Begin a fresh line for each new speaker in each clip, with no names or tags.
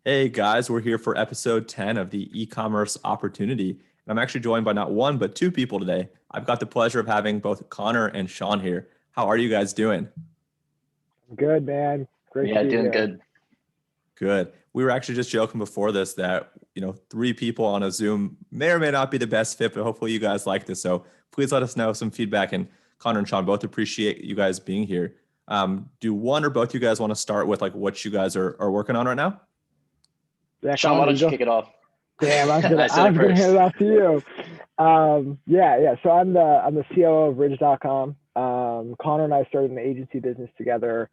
Hey guys, we're here for episode 10 of the e-commerce opportunity. And I'm actually joined by not one, but two people today. I've got the pleasure of having both Connor and Sean here. How are you guys doing?
Good, man. Great to
Yeah,
be
doing
here.
good.
Good. We were actually just joking before this that, three people on a Zoom may or may not be the best fit, but hopefully you guys like this. So please let us know some feedback. And Connor and Sean both appreciate you guys being here. Do one or both you guys want to start with like what you guys are working on right now?
Yeah,
Sean, why
Connor,
don't
you
you
go.
kick it off?
Damn, I was gonna,
I said
I
it
was gonna hand
first.
it off to you. Yeah. So I'm the COO of Ridge.com. Connor and I started an agency business together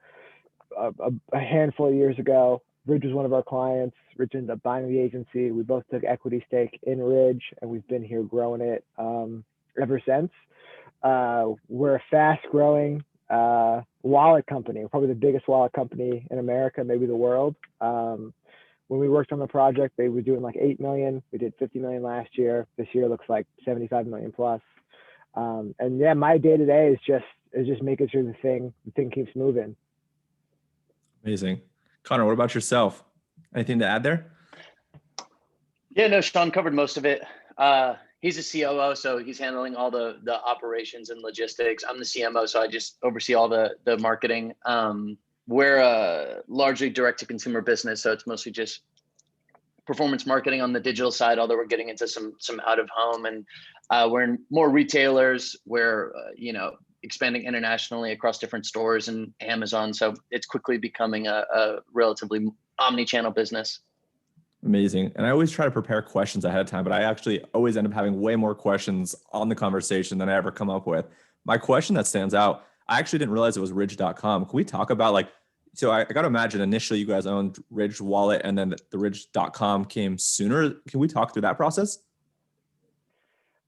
a handful of years ago. Ridge was one of our clients. Ridge ended up buying the agency. We both took equity stake in Ridge, and we've been here growing it ever since. We're a fast-growing wallet company. We're probably the biggest wallet company in America, maybe the world. When we worked on the project, they were doing like 8 million. We did 50 million last year. This year looks like 75 million plus. And yeah, my day to day is just making sure the thing keeps moving.
Amazing. Connor, what about yourself? Anything to add there?
Yeah, no, Sean covered most of it. He's a COO, so he's handling all the operations and logistics. I'm the CMO, so I just oversee all the marketing. We're a largely direct to consumer business, so it's mostly just performance marketing on the digital side, although we're getting into some out of home, and we're in more retailers. We're expanding internationally across different stores and Amazon, so it's quickly becoming a relatively omni-channel business.
Amazing. And I always try to prepare questions ahead of time, but I actually always end up having way more questions on the conversation than I ever come up with. My question that stands out, I actually didn't realize it was Ridge.com. Can we talk about so I got to imagine initially you guys owned Ridge Wallet and then the Ridge.com came sooner. Can we talk through that process?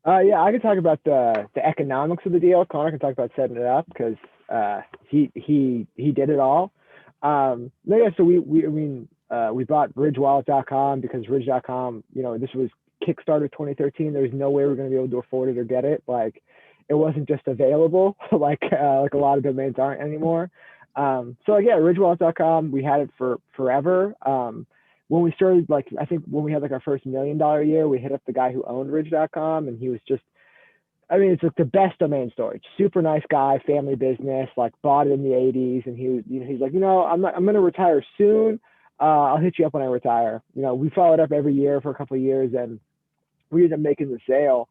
Yeah, I can talk about the economics of the deal. Connor can talk about setting it up because he did it all. No, yeah, so we bought RidgeWallet.com because Ridge.com, this was Kickstarter 2013. There was no way we are going to be able to afford it or get it. Like, it wasn't just available like a lot of domains aren't anymore. So yeah, RidgeWallet.com, we had it for forever. When we started, I think when we had our first $1 million year, we hit up the guy who owned Ridge.com, and he was just, it's like the best domain storage. Super nice guy, family business, bought it in the 80s, and he's like, I'm going to retire soon. I'll hit you up when I retire. We followed up every year for a couple of years, and we ended up making the sale.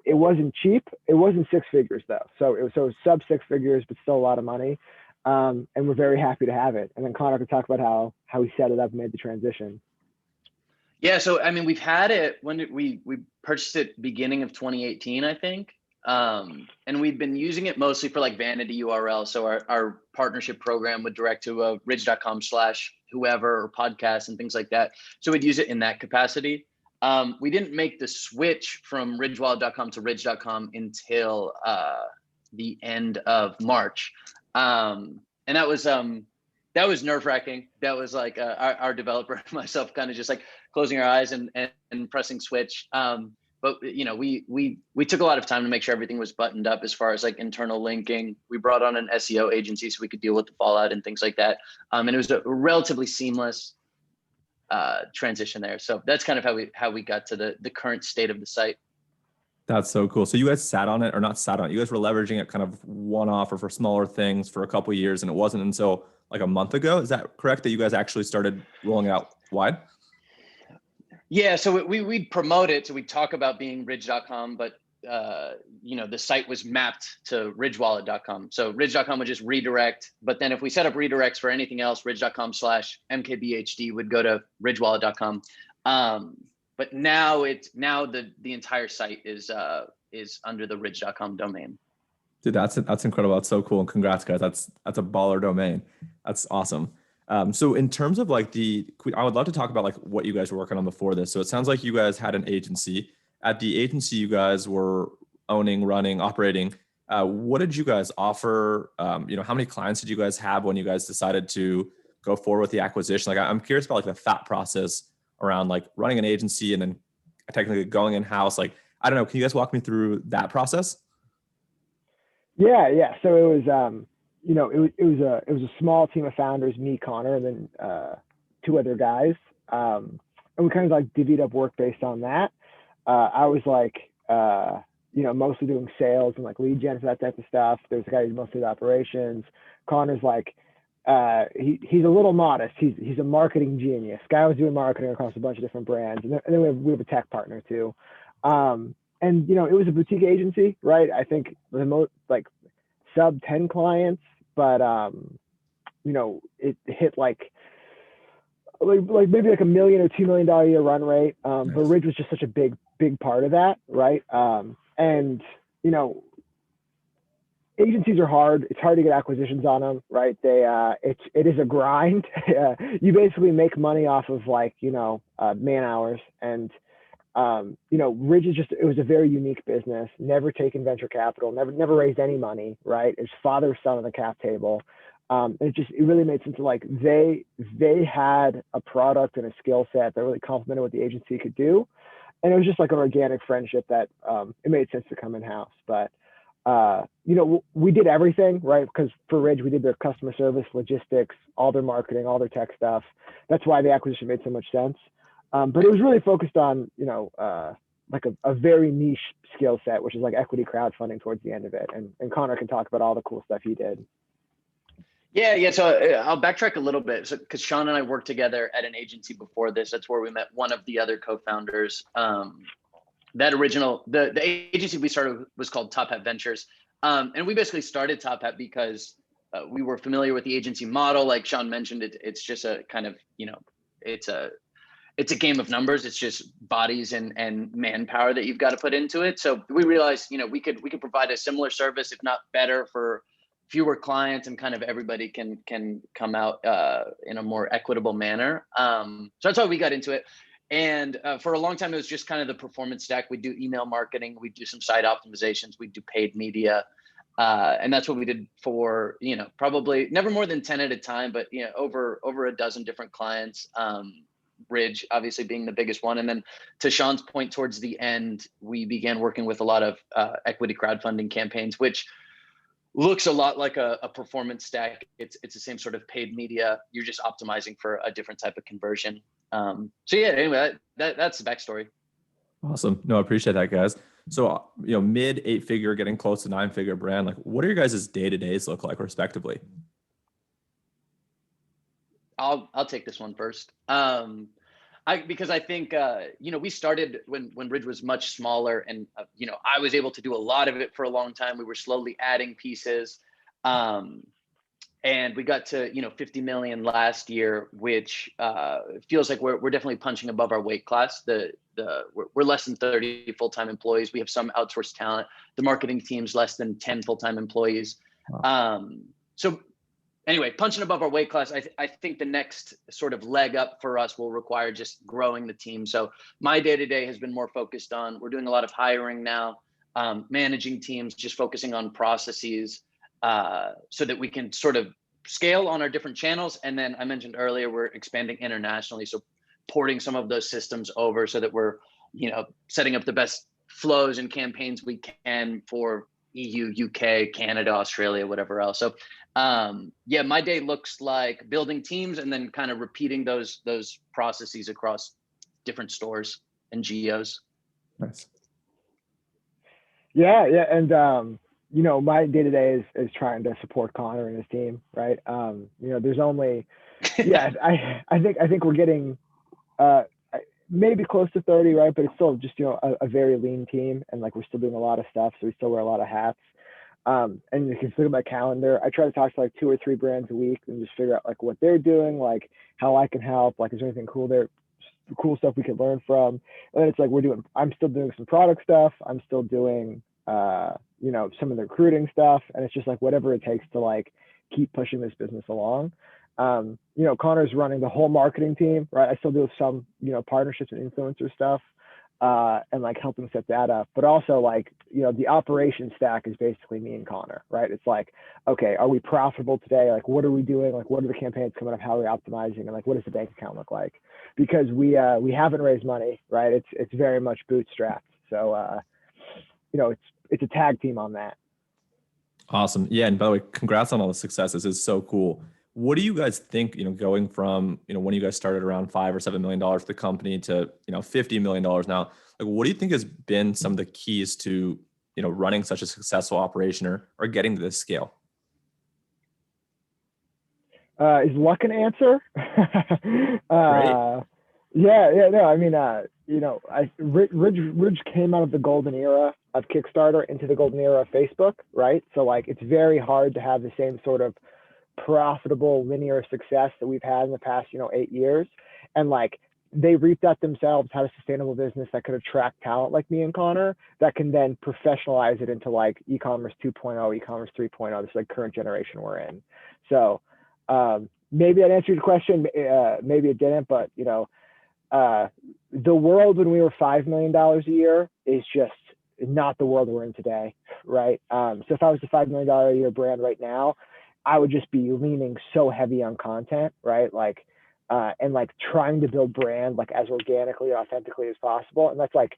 It wasn't cheap. It wasn't six figures though. So it was sub six figures, but still a lot of money. And we're very happy to have it. And then Connor could talk about how he set it up and made the transition.
Yeah, so we've had it when we purchased it beginning of 2018, I think. And we've been using it mostly for vanity URL. So our partnership program would direct to a ridge.com/whoever or podcast and things like that. So we'd use it in that capacity. We didn't make the switch from ridgewallet.com to ridge.com until the end of March. And that was nerve-wracking. That was our developer and myself kind of just closing our eyes and pressing switch. But we took a lot of time to make sure everything was buttoned up as far as internal linking. We brought on an SEO agency so we could deal with the fallout and things like that. And it was a relatively seamless transition there. So that's kind of how we got to the current state of the site.
That's so cool. So you guys sat on it or not sat on it. You guys were leveraging it kind of one-off or for smaller things for a couple of years. And it wasn't until a month ago. Is that correct that you guys actually started rolling it out wide?
Yeah. So we'd promote it. So we'd talk about being ridge.com, but the site was mapped to ridgewallet.com. So ridge.com would just redirect. But then if we set up redirects for anything else, ridge.com/mkbhd would go to ridgewallet.com. But now the entire site is under the ridge.com domain.
Dude, that's incredible. That's so cool. And congrats, guys. That's a baller domain. That's awesome. So in terms of I would love to talk about what you guys were working on before this. So it sounds like you guys had an agency. At the agency, you guys were owning, running, operating. What did you guys offer? How many clients did you guys have when you guys decided to go forward with the acquisition? I'm curious about the thought process around running an agency and then technically going in-house. I don't know. Can you guys walk me through that process?
Yeah. So it was, it was a small team of founders, me, Connor, and then two other guys. And we kind of like divvied up work based on that. I was like, mostly doing sales and like lead gen for that type of stuff. There's a guy who's mostly the operations. Connor's like, he's a little modest. He's a marketing genius. Guy was doing marketing across a bunch of different brands. And then we have a tech partner too. And, it was a boutique agency, right? I think the most like sub 10 clients, but, it hit like maybe like $1 million or $2 million a year run rate.
Nice.
But Ridge was just such a big part of that, right? And agencies are hard. It's hard to get acquisitions on them, right? It is a grind. You basically make money off of like man hours, and Ridge it was a very unique business. Never taken venture capital. Never raised any money, right? It's father son on the cap table. It really made sense to like they had a product and a skill set that really complemented what the agency could do, and it was just like an organic friendship that it made sense to come in house. But we did everything, right? Because for Ridge we did their customer service, logistics, all their marketing, all their tech stuff. That's why the acquisition made so much sense. But it was really focused on like a very niche skill set, which is like equity crowdfunding towards the end of it. And Connor can talk about all the cool stuff he did.
Yeah. So I'll backtrack a little bit. So, because Sean and I worked together at an agency before this, that's where we met one of the other co-founders. The agency we started was called Top Hat Ventures. And we basically started Top Hat because we were familiar with the agency model. Like Sean mentioned, it's just a kind of, it's a game of numbers. It's just bodies and manpower that you've got to put into it. So we realized, we could provide a similar service, if not better, for fewer clients, and kind of everybody can come out in a more equitable manner. So that's how we got into it. And for a long time, it was just kind of the performance stack. We do email marketing, we do some site optimizations, we do paid media. And that's what we did for, probably never more than 10 at a time, but over a dozen different clients. Ridge obviously being the biggest one. And then to Sean's point, towards the end, we began working with a lot of equity crowdfunding campaigns, which looks a lot like a performance stack. It's the same sort of paid media. You're just optimizing for a different type of conversion. So yeah, anyway, that's the backstory.
Awesome. No, I appreciate that, guys. So, mid 8-figure, getting close to 9-figure brand, like what are your guys' day-to-days look like respectively?
I'll take this one first. Because I think, we started when Ridge was much smaller, and, I was able to do a lot of it for a long time. We were slowly adding pieces. And we got to, 50 million last year, which feels like we're definitely punching above our weight class. We're less than 30 full-time employees. We have some outsourced talent. The marketing team's less than 10 full-time employees. Wow. So anyway, punching above our weight class, I think the next sort of leg up for us will require just growing the team. So my day-to-day has been more focused on, we're doing a lot of hiring now, managing teams, just focusing on processes, so that we can sort of scale on our different channels. And then I mentioned earlier, we're expanding internationally. So porting some of those systems over so that we're, setting up the best flows and campaigns we can for EU, UK, Canada, Australia, whatever else. So my day looks like building teams and then kind of repeating those processes across different stores and geos.
Nice.
Yeah. And, my day-to-day is trying to support Connor and his team, right? There's only, I think we're getting maybe close to 30, right? But it's still just, a very lean team, and like we're still doing a lot of stuff, so we still wear a lot of hats. And you can look at my calendar. I try to talk to like 2 or 3 brands a week and just figure out like what they're doing, like how I can help, like is there anything cool there, cool stuff we can learn from. And then it's like I'm still doing some product stuff. I'm still doing some of the recruiting stuff, and it's just like whatever it takes to like keep pushing this business along. Connor's running the whole marketing team, right? I still do some, partnerships and influencer stuff, and like helping set that up. But also like, the operations stack is basically me and Connor, right? It's like, okay, are we profitable today? Like, what are we doing? Like, what are the campaigns coming up? How are we optimizing? And like, what does the bank account look like? Because we haven't raised money, right? It's very much bootstrapped. So, it's a tag team on that.
Awesome. Yeah. And by the way, congrats on all the success. This is so cool. what do you guys think, going from, when you guys started around $5 or $7 million for the company to, $50 million now, like, what do you think has been some of the keys to, running such a successful operation or getting to this scale?
Is luck an answer?
Great.
Yeah, no, I mean, Ridge came out of the golden era of Kickstarter into the golden era of Facebook, right? So like, it's very hard to have the same sort of profitable linear success that we've had in the past, 8 years. And like, they reaped that themselves, had a sustainable business that could attract talent like me and Connor that can then professionalize it into like e-commerce 2.0, e-commerce 3.0, this like current generation we're in. So maybe that answered your question. Maybe it didn't, but the world when we were $5 million a year is just not the world we're in today, right? So if I was a $5 million a year brand right now, I would just be leaning so heavy on content, right? Like, and like trying to build brand like as organically and authentically as possible. And that's like,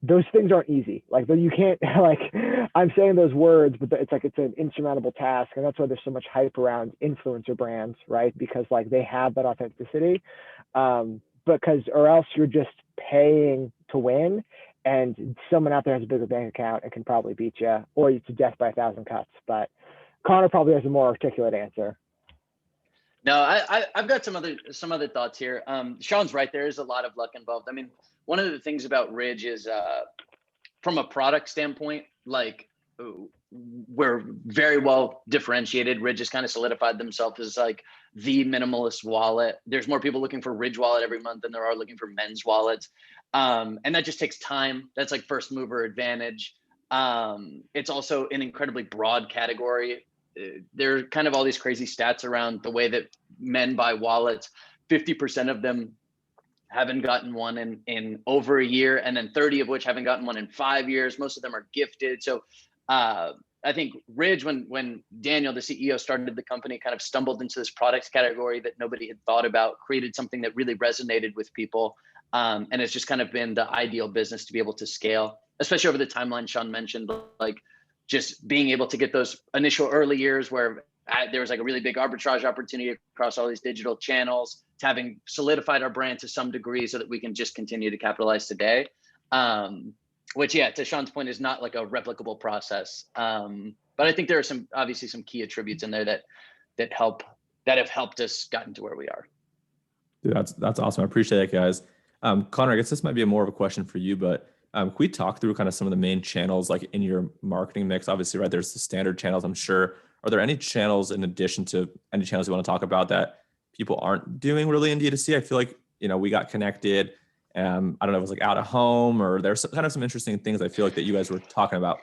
those things aren't easy. Like you can't like, I'm saying those words, but it's like, it's an insurmountable task. And that's why there's so much hype around influencer brands, right? Because like they have that authenticity. Because or else you're just paying to win and someone out there has a bigger bank account and can probably beat you or you to death by 1,000 cuts. But Connor probably has a more articulate answer.
No, I've got some other thoughts here. Sean's right. There is a lot of luck involved. I mean, one of the things about Ridge is from a product standpoint, like we're very well differentiated. Ridge has kind of solidified themselves as like the minimalist wallet. There's more people looking for Ridge wallet every month than there are looking for men's wallets. And that just takes time. That's like first mover advantage. It's also an incredibly broad category. There are kind of all these crazy stats around the way that men buy wallets. 50% of them haven't gotten one in over a year, and then 30 of which haven't gotten one in 5 years. Most of them are gifted. So I think Ridge, when Daniel, the CEO, started the company, kind of stumbled into this products category that nobody had thought about, created something that really resonated with people. And it's just kind of been the ideal business to be able to scale, especially over the timeline Sean mentioned, like just being able to get those initial early years where there was like a really big arbitrage opportunity across all these digital channels, to having solidified our brand to some degree so that we can just continue to capitalize today. Which, yeah, to Sean's point, is not like a replicable process. But I think there are obviously some key attributes in there that have helped us gotten to where we are.
Dude, that's awesome. I appreciate it, guys. Connor, I guess this might be more of a question for you, but can we talk through kind of some of the main channels like in your marketing mix? Obviously, right, there's the standard channels, I'm sure. Are there any channels in addition to any channels you want to talk about that people aren't doing really in D2C? I feel like, we got connected. I don't know if it was like out of home or there's kind of some interesting things I feel like that you guys were talking about.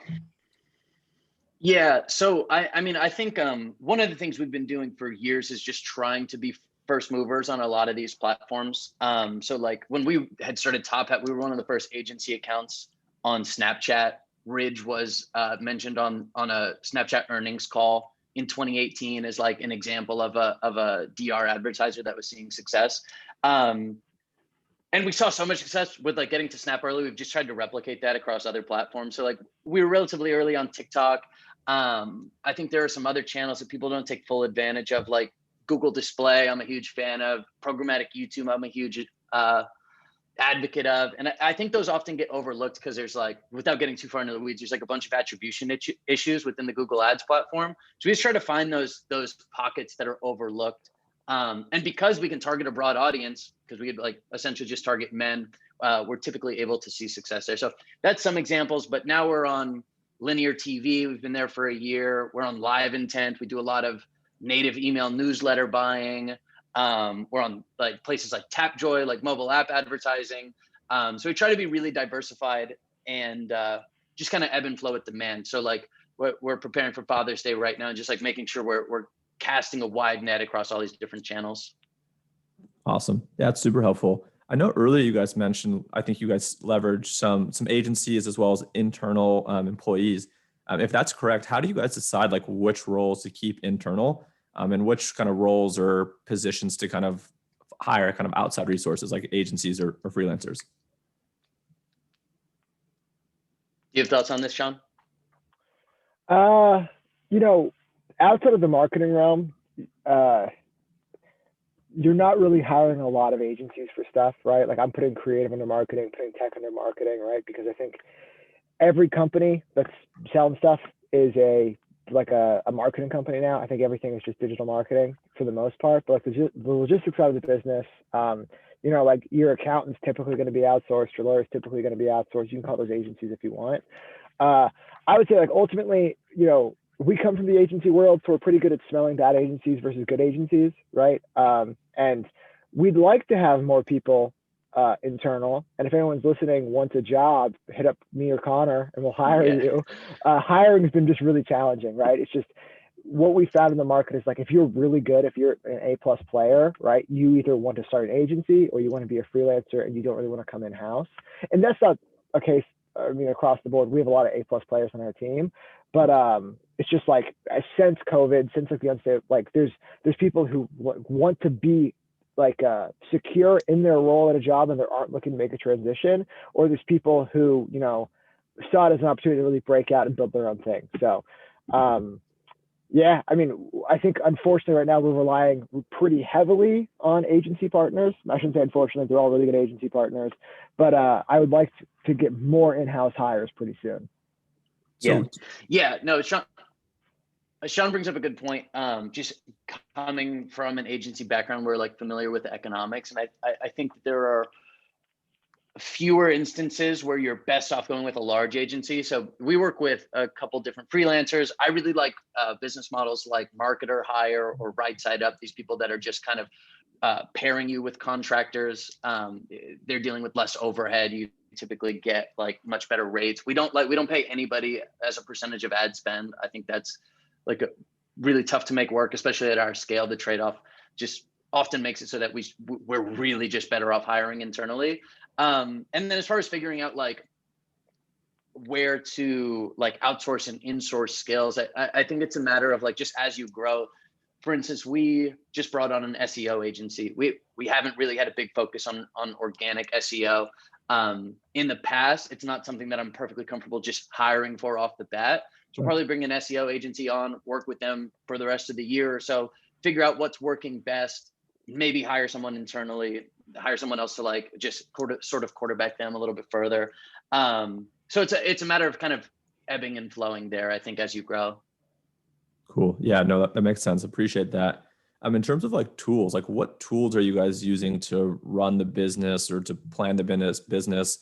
Yeah. So I mean, I think one of the things we've been doing for years is just trying to be first movers on a lot of these platforms. So like when we had started Top Hat, we were one of the first agency accounts on Snapchat. Ridge was mentioned on a Snapchat earnings call in 2018 as like an example of a DR advertiser that was seeing success. And we saw so much success with like getting to Snap early. We've just tried to replicate that across other platforms. So like we were relatively early on TikTok. I think there are some other channels that people don't take full advantage of, like Google Display. I'm a huge fan of programmatic YouTube. I'm a huge advocate of, and I think those often get overlooked because there's like, without getting too far into the weeds, there's like a bunch of attribution issues within the Google Ads platform. So we just try to find those pockets that are overlooked. And because we can target a broad audience, because we could like essentially just target men, we're typically able to see success there. So that's some examples, but now we're on linear TV. We've been there for a year. We're on Live Intent. We do a lot of native email newsletter buying. We're on like places like Tapjoy, like mobile app advertising. So we try to be really diversified and just kind of ebb and flow with demand. So like we're preparing for Father's Day right now, and just like making sure we're casting a wide net across all these different channels.
Awesome. Yeah, it's super helpful. I know earlier you guys mentioned, I think you guys leverage some agencies as well as internal employees. If that's correct, how do you guys decide like which roles to keep internal and which kind of roles or positions to kind of hire kind of outside resources like agencies or freelancers?
Do you have thoughts on this, Sean?
Outside of the marketing realm, you're not really hiring a lot of agencies for stuff, right? Like I'm putting creative under marketing, putting tech under marketing, right? Because I think every company that's selling stuff is a marketing company now. I think everything is just digital marketing for the most part. But like the logistics side of the business, like your accountant's typically going to be outsourced, your lawyer's typically going to be outsourced. You can call those agencies if you want. I would say like ultimately, we come from the agency world, so we're pretty good at smelling bad agencies versus good agencies, right? And we'd like to have more people internal. And if anyone's listening wants a job, hit up me or Connor and we'll hire you. Hiring has been just really challenging, right? It's just what we found in the market is like, if you're really good, if you're an A+ player, right, you either want to start an agency or you want to be a freelancer and you don't really want to come in-house. And that's not a case, across the board. We have a lot of A+ players on our team, but it's just like since COVID, since like the unstable, like there's people who want to be like secure in their role at a job and they aren't looking to make a transition, or there's people who saw it as an opportunity to really break out and build their own thing. So I think unfortunately right now we're relying pretty heavily on agency partners. I shouldn't say unfortunately, they're all really good agency partners, but I would like to get more in-house hires pretty soon.
No, Sean brings up a good point. Just coming from an agency background, we're like familiar with the economics, and I think there are fewer instances where you're best off going with a large agency. So we work with a couple different freelancers. I really like business models like Marketer Hire or Right Side Up. These people that are just kind of pairing you with contractors. They're dealing with less overhead. You typically get like much better rates. We don't pay anybody as a percentage of ad spend. I think that's like really tough to make work, especially at our scale. The trade-off just often makes it so that we're really just better off hiring internally. And then as far as figuring out like where to like outsource and insource skills, I think it's a matter of like, just as you grow. For instance, we just brought on an SEO agency. We haven't really had a big focus on organic SEO. In the past, it's not something that I'm perfectly comfortable just hiring for off the bat. So we'll probably bring an SEO agency on, work with them for the rest of the year or so, figure out what's working best, maybe hire someone internally, hire someone else to like just sort of quarterback them a little bit further. So it's a matter of kind of ebbing and flowing there, I think, as you grow.
Cool. Yeah, no, that makes sense. Appreciate that. In terms of like tools, like what tools are you guys using to run the business or to plan the business,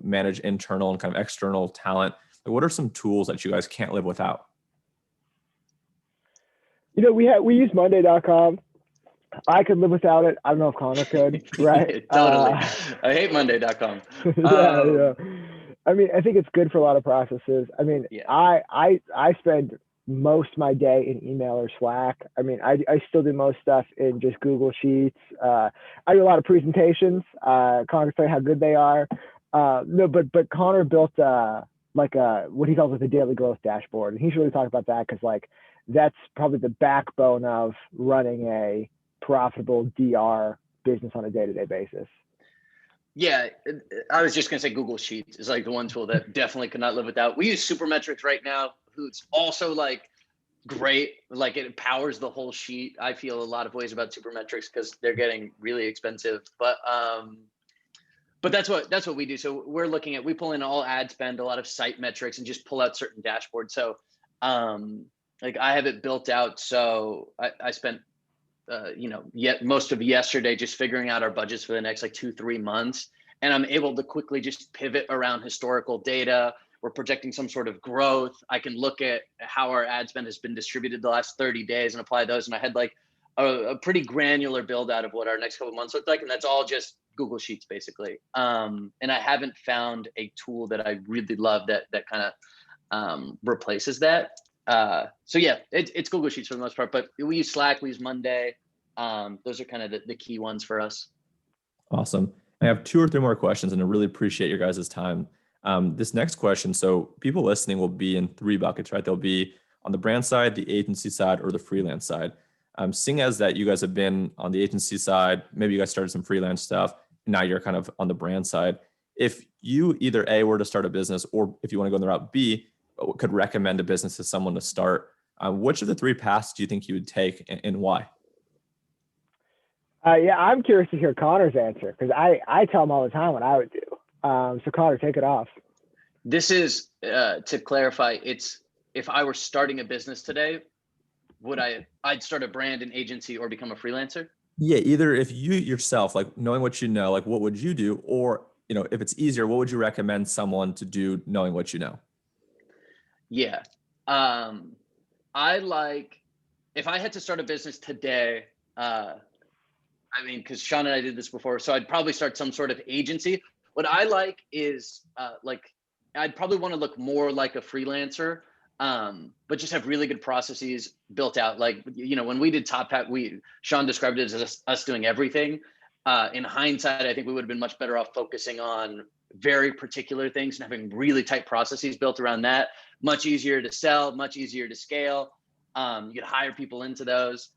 manage internal and kind of external talent? Like, what are some tools that you guys can't live without?
We use Monday.com. I could live without it. I don't know if Connor could, right?
Totally. I hate Monday.com.
Yeah. I mean, I think it's good for a lot of processes. I mean, I spend most of my day in email or Slack. I mean, I still do most stuff in just Google Sheets. I do a lot of presentations. Connor can tell you how good they are. But Connor built what he calls like the daily growth dashboard, and he should really talk about that because like that's probably the backbone of running a profitable DR business on a day-to-day basis.
Yeah, I was just gonna say Google Sheets is like the one tool that definitely could not live without. We use Supermetrics right now, who's also like great. Like it powers the whole sheet. I feel a lot of ways about Supermetrics because they're getting really expensive. But that's what we do. So we pull in all ad spend, a lot of site metrics, and just pull out certain dashboards. So like I have it built out. So I spent most of yesterday just figuring out our budgets for the next like 2-3 months. And I'm able to quickly just pivot around historical data. We're projecting some sort of growth. I can look at how our ad spend has been distributed the last 30 days and apply those. And I had like a pretty granular build out of what our next couple of months look like. And that's all just Google Sheets basically. And I haven't found a tool that I really love that kind of replaces that. So yeah, it's Google Sheets for the most part, but we use Slack, we use Monday. Those are kind of the key ones for us.
Awesome. I have 2 or 3 more questions and I really appreciate your guys' time. This next question, so people listening will be in 3 buckets, right? They'll be on the brand side, the agency side, or the freelance side. Seeing as that you guys have been on the agency side, maybe you guys started some freelance stuff, and now you're kind of on the brand side. If you either A, were to start a business, or if you want to go in the route B, could recommend a business to someone to start, which of the 3 paths do you think you would take and why?
Yeah, I'm curious to hear Connor's answer because I tell him all the time what I would do. So Connor, take it off.
This is to clarify. It's if I were starting a business today, I'd start a brand, an agency, or become a freelancer?
Yeah, either if you yourself, like knowing what you know, like what would you do? Or, if it's easier, what would you recommend someone to do knowing what you know?
Yeah. Um, I like if I had to start a business today, I mean, because Sean and I did this before, so I'd probably start some sort of agency. What I like is like I'd probably want to look more like a freelancer, but just have really good processes built out. Like when we did Top Hat, Sean described it as us doing everything. In hindsight, I think we would have been much better off focusing on very particular things and having really tight processes built around that. Much easier to sell, much easier to scale. You could hire people into those.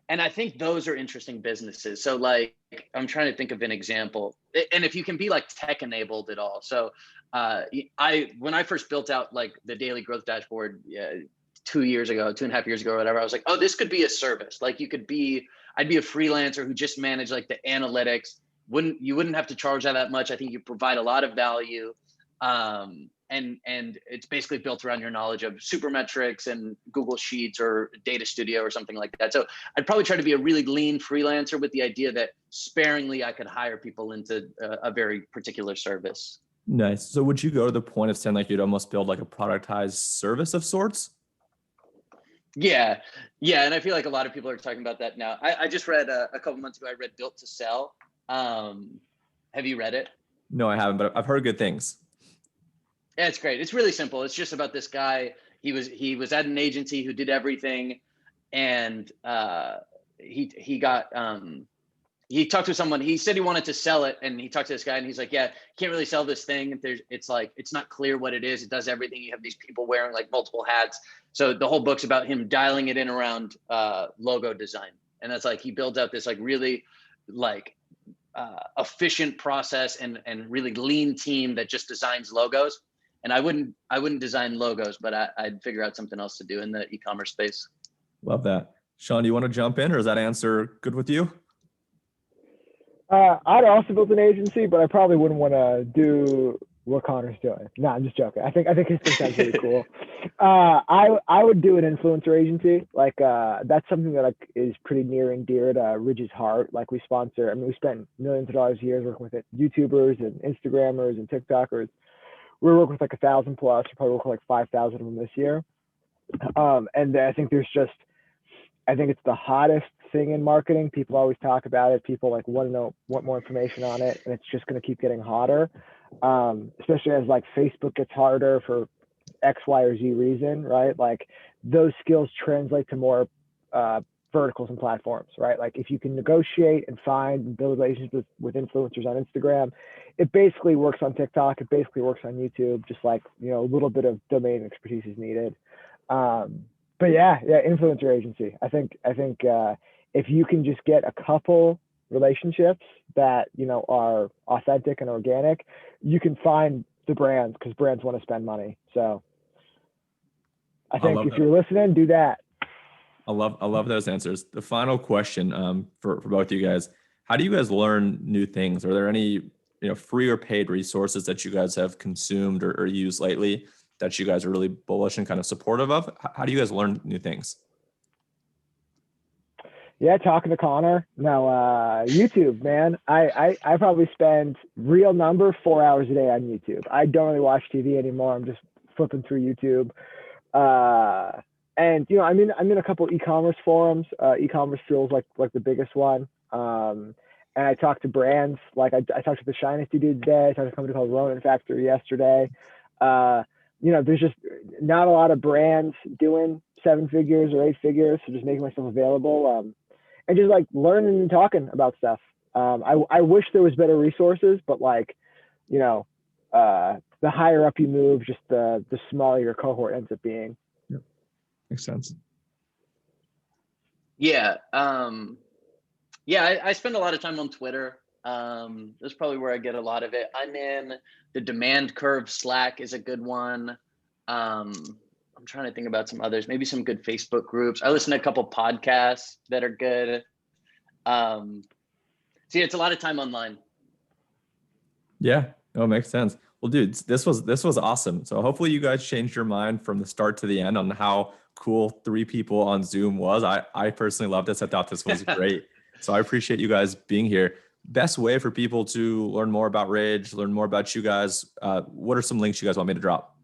And I think those are interesting businesses. So like, I'm trying to think of an example. And if you can be like tech enabled at all. So when I first built out like the daily growth dashboard 2.5 years ago or whatever, I was like, oh, this could be a service. Like I'd be a freelancer who just managed like the analytics. You wouldn't have to charge that much. I think you provide a lot of value. And it's basically built around your knowledge of Supermetrics and Google Sheets or Data Studio or something like that. So I'd probably try to be a really lean freelancer with the idea that sparingly I could hire people into a very particular service.
Nice. So would you go to the point of saying like you'd almost build like a productized service of sorts?
Yeah. And I feel like a lot of people are talking about that now. I just read a couple months ago, I read Built to Sell. Have you read it?
No, I haven't, but I've heard good things.
Yeah, it's great. It's really simple. It's just about this guy. He was at an agency who did everything, and he talked to someone. He said he wanted to sell it, and he talked to this guy, and he's like, "Yeah, can't really sell this thing. It's not clear what it is. It does everything. You have these people wearing like multiple hats." So the whole book's about him dialing it in around logo design, and that's like he builds out this like really like efficient process and really lean team that just designs logos. And I wouldn't design logos, but I'd figure out something else to do in the e-commerce space.
Love that. Sean, do you want to jump in, or is that answer good with you?
I'd also build an agency, but I probably wouldn't want to do what Connor's doing. No, I'm just joking. I think his thing sounds really cool. I would do an influencer agency. Like that's something that like is pretty near and dear to Ridge's heart. Like we spend millions of dollars a year working with YouTubers and Instagrammers and TikTokers. We work with like 1,000 plus. We probably work with like 5,000 of them this year. And I think it's the hottest thing in marketing. People always talk about it. People like want more information on it, and it's just going to keep getting hotter. Especially as like Facebook gets harder for X, Y, or Z reason, right? Like those skills translate to more verticals and platforms, right? Like if you can negotiate and find and build relationships with influencers on Instagram, it basically works on TikTok. It basically works on YouTube. Just like a little bit of domain expertise is needed. But yeah, influencer agency. I think if you can just get a couple relationships that are authentic and organic, you can find the brands because brands want to spend money. So I think if you're listening, do that.
I love those answers. The final question for both of you guys: how do you guys learn new things? Are there any free or paid resources that you guys have consumed or used lately that you guys are really bullish and kind of supportive of? How do you guys learn new things?
Yeah, talking to Connor. No, YouTube, man. I probably spend real number 4 hours a day on YouTube. I don't really watch TV anymore. I'm just flipping through YouTube. And I'm in a couple e-commerce forums. E-commerce feels like the biggest one. And I talk to brands. Like I talked to the Shinesty dude today. I talked to a company called Ronin Factory yesterday. There's just not a lot of brands doing 7 figures or 8 figures. So just making myself available. And just like learning and talking about stuff. I wish there was better resources, but the higher up you move, just the smaller your cohort ends up being.
Yep. Makes sense.
Yeah. I spend a lot of time on Twitter. That's probably where I get a lot of it. I'm in the Demand Curve Slack is a good one. I'm trying to think about some others, maybe some good Facebook groups. I listen to a couple podcasts that are good. See, it's a lot of time online.
Yeah, it makes sense. Well, dude, this was awesome. So hopefully you guys changed your mind from the start to the end on how cool 3 people on Zoom was. I personally loved this. I thought this was great. So I appreciate you guys being here. Best way for people to learn more about Ridge, learn more about you guys. What are some links you guys want me to drop?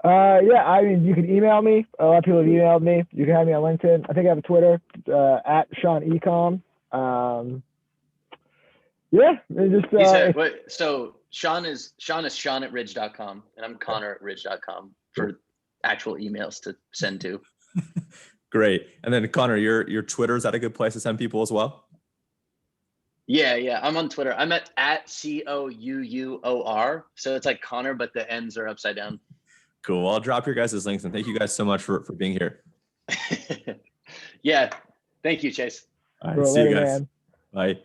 Yeah, I mean, you can email me. A lot of people have emailed me. You can have me on LinkedIn. I think I have a Twitter, at Sean Ecom. Yeah, just
so Sean is Sean at Ridge.com, and I'm Connor at Ridge.com for actual emails to send to.
Great. And then Connor, your Twitter, is that a good place to send people as well?
Yeah. I'm on Twitter. I'm at COUUOR. So it's like Connor, but the N's are upside down.
Cool. I'll drop your guys' links, and thank you guys so much for being here.
Yeah. Thank you, Chase.
All right. See you guys.
Man.
Bye.